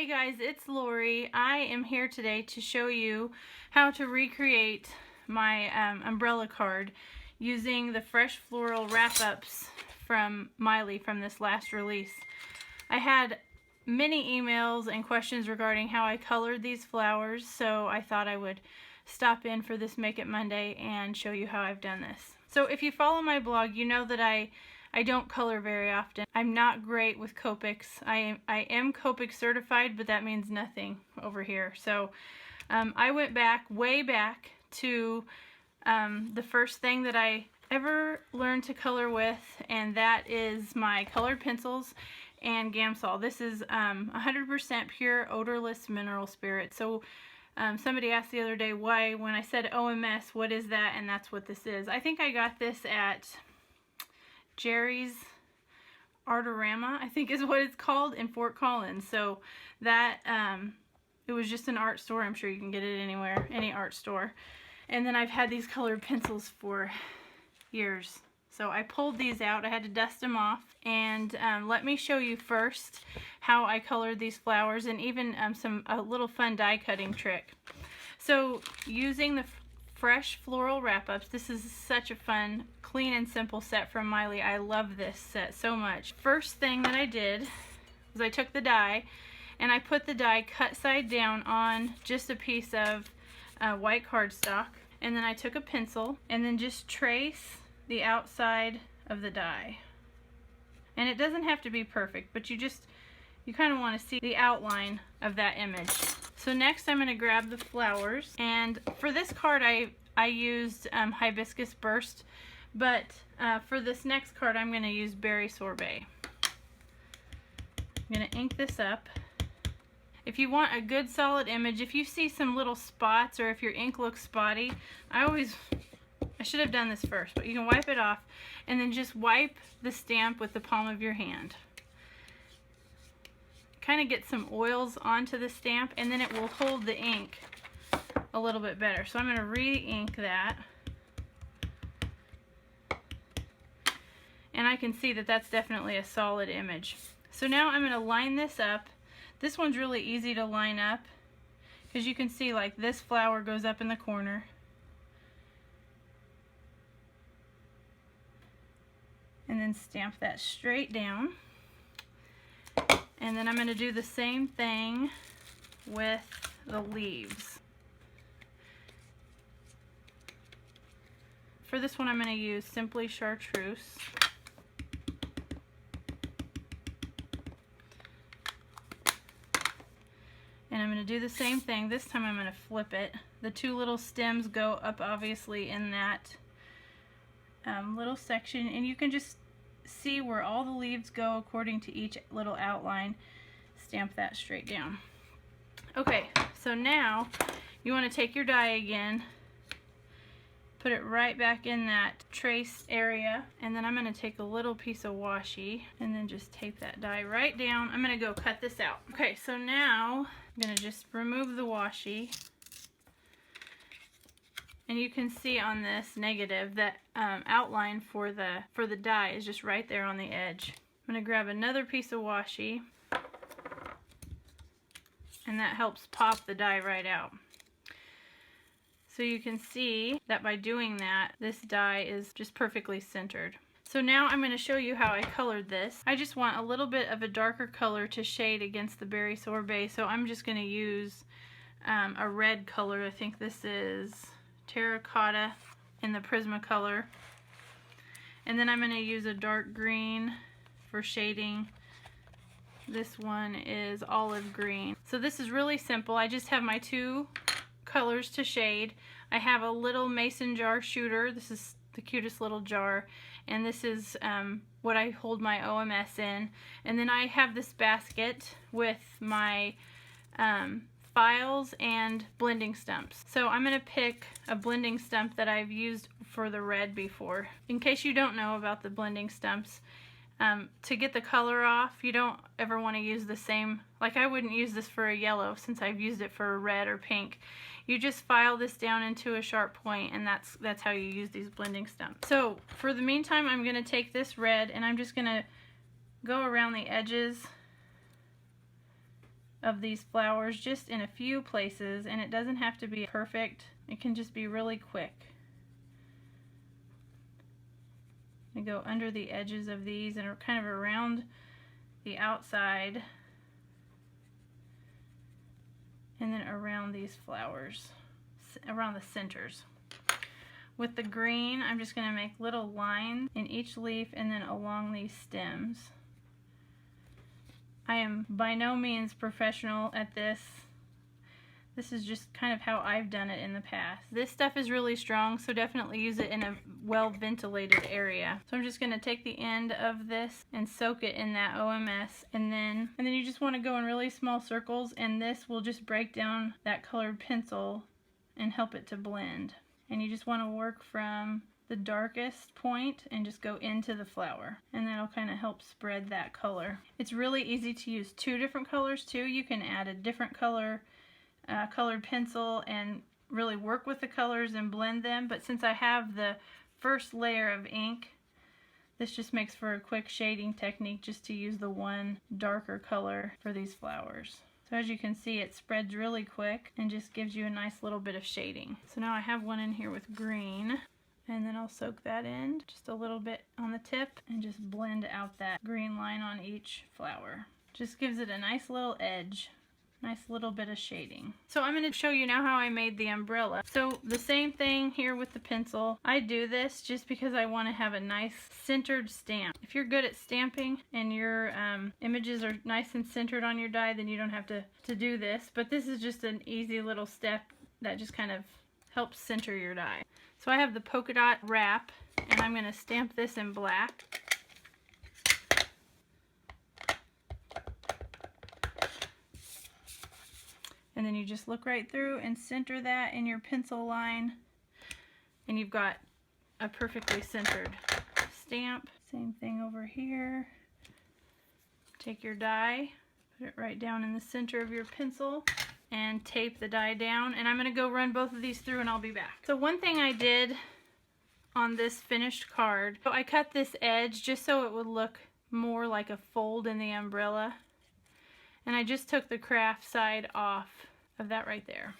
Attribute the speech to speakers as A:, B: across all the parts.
A: Hey guys, it's Laurie. I am here today to show you how to recreate my umbrella card using the fresh floral wrap-ups from Miley from this last release. I had many emails and questions regarding how I colored these flowers, so I thought I would stop in for this Make It Monday and show you how I've done this. So if you follow my blog, you know that I don't color very often. I'm not great with Copics. I am Copic certified, but that means nothing over here. So I went way back to the first thing that I ever learned to color with, and that is my colored pencils and Gamsol. This is 100% pure odorless mineral spirit. So somebody asked the other day why, when I said OMS, what is that? And that's what this is. I think I got this at Jerry's Artorama, I think is what it's called, in Fort Collins. So that it was just an art store. I'm sure you can get it anywhere, any art store. And then I've had these colored pencils for years. So I pulled these out. I had to dust them off, and let me show you first how I colored these flowers, and even a little fun die cutting trick. So using the fresh floral wrap-ups, this is such a fun, clean and simple set from Miley. I love this set so much. First thing that I did was I took the die and I put the die cut side down on just a piece of white cardstock, and then I took a pencil and then just trace the outside of the die. And it doesn't have to be perfect, but you kind of want to see the outline of that image. So next I'm going to grab the flowers, and for this card I used Hibiscus Burst, but for this next card I'm going to use Berry Sorbet. I'm going to ink this up. If you want a good solid image, if you see some little spots or if your ink looks spotty, I should have done this first, but you can wipe it off and then just wipe the stamp with the palm of your hand. Kind of get some oils onto the stamp, and then it will hold the ink a little bit better. So I'm going to re-ink that, and I can see that that's definitely a solid image. So now I'm going to line this up. This one's really easy to line up because you can see, like, this flower goes up in the corner. And then stamp that straight down. And then I'm going to do the same thing with the leaves. For this one I'm going to use Simply Chartreuse. And I'm going to do the same thing. This time I'm going to flip it. The two little stems go up obviously in that little section, and you can just see where all the leaves go according to each little outline. Stamp that straight down. Okay, so now you want to take your die again, put it right back in that trace area, and then I'm going to take a little piece of washi and then just tape that die right down. I'm going to go cut this out. Okay, so now I'm going to just remove the washi. And you can see on this negative that outline for the die is just right there on the edge. I'm going to grab another piece of washi, and that helps pop the die right out. So you can see that by doing that, this die is just perfectly centered. So now I'm going to show you how I colored this. I just want a little bit of a darker color to shade against the Berry Sorbet, so I'm just going to use a red color. I think this is Terracotta in the Prismacolor, and then I'm going to use a dark green for shading. This one is olive green. So this is really simple. I just have my two colors to shade. I have a little mason jar shooter. This is the cutest little jar, and this is what I hold my OMS in. And then I have this basket with my files and blending stumps. So I'm going to pick a blending stump that I've used for the red before. In case you don't know about the blending stumps, to get the color off, you don't ever want to use the same, like I wouldn't use this for a yellow since I've used it for a red or pink. You just file this down into a sharp point, and that's how you use these blending stumps. So for the meantime, I'm going to take this red and I'm just going to go around the edges of these flowers just in a few places, and it doesn't have to be perfect. It can just be really quick. I go under the edges of these and kind of around the outside, and then around these flowers, around the centers. With the green, I'm just going to make little lines in each leaf and then along these stems. I am by no means professional at this. This is just kind of how I've done it in the past. This stuff is really strong, so definitely use it in a well-ventilated area. So I'm just going to take the end of this and soak it in that OMS, and then you just want to go in really small circles, and this will just break down that colored pencil and help it to blend. And you just want to work from the darkest point and just go into the flower, and that'll kind of help spread that color. It's really easy to use two different colors too. You can add a different color colored pencil and really work with the colors and blend them, but since I have the first layer of ink, this just makes for a quick shading technique, just to use the one darker color for these flowers. So as you can see, it spreads really quick and just gives you a nice little bit of shading. So now I have one in here with green, and then I'll soak that in just a little bit on the tip and just blend out that green line on each flower. Just gives it a nice little edge. Nice little bit of shading. So I'm going to show you now how I made the umbrella. So the same thing here with the pencil. I do this just because I want to have a nice centered stamp. If you're good at stamping and your images are nice and centered on your die, then you don't have to do this. But this is just an easy little step that just kind of helps center your die. So I have the polka dot wrap, and I'm going to stamp this in black. And then you just look right through and center that in your pencil line, and you've got a perfectly centered stamp. Same thing over here. Take your die, put it right down in the center of your pencil, and tape the die down. And I'm going to go run both of these through and I'll be back. So one thing I did on this finished card, so I cut this edge just so it would look more like a fold in the umbrella. And I just took the craft side off of that right there.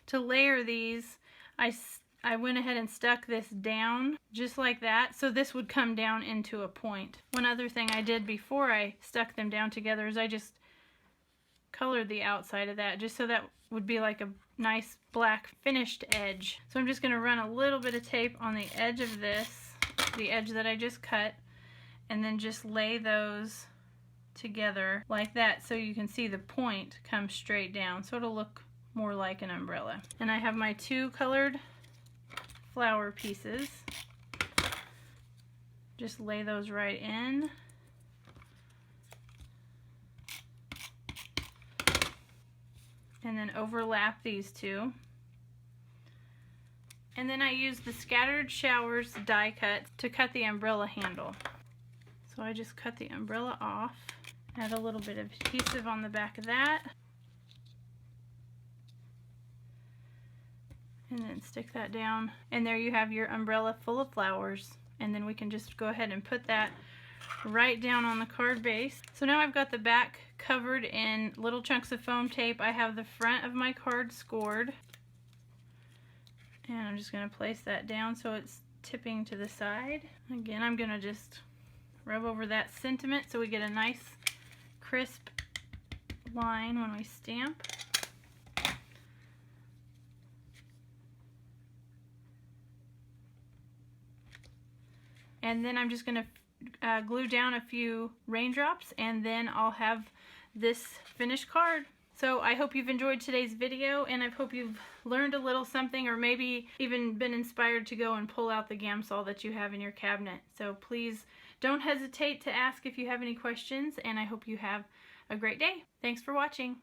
A: To layer these, I went ahead and stuck this down just like that, so this would come down into a point. One other thing I did before I stuck them down together is I just colored the outside of that just so that would be like a nice black finished edge. So I'm just going to run a little bit of tape on the edge of this, the edge that I just cut, and then just lay those together like that so you can see the point come straight down, so it'll look more like an umbrella. And I have my two colored flower pieces. Just lay those right in. And then overlap these two. And then I use the Scattered Showers die cut to cut the umbrella handle. So I just cut the umbrella off. Add a little bit of adhesive on the back of that. And then stick that down. And there you have your umbrella full of flowers. And then we can just go ahead and put that right down on the card base. So now I've got the back covered in little chunks of foam tape. I have the front of my card scored. And I'm just going to place that down so it's tipping to the side. Again, I'm going to just rub over that sentiment so we get a nice crisp line when we stamp. And then I'm just going to glue down a few raindrops, and then I'll have this finished card. So I hope you've enjoyed today's video, and I hope you've learned a little something, or maybe even been inspired to go and pull out the Gamsol that you have in your cabinet. So please don't hesitate to ask if you have any questions, and I hope you have a great day. Thanks for watching.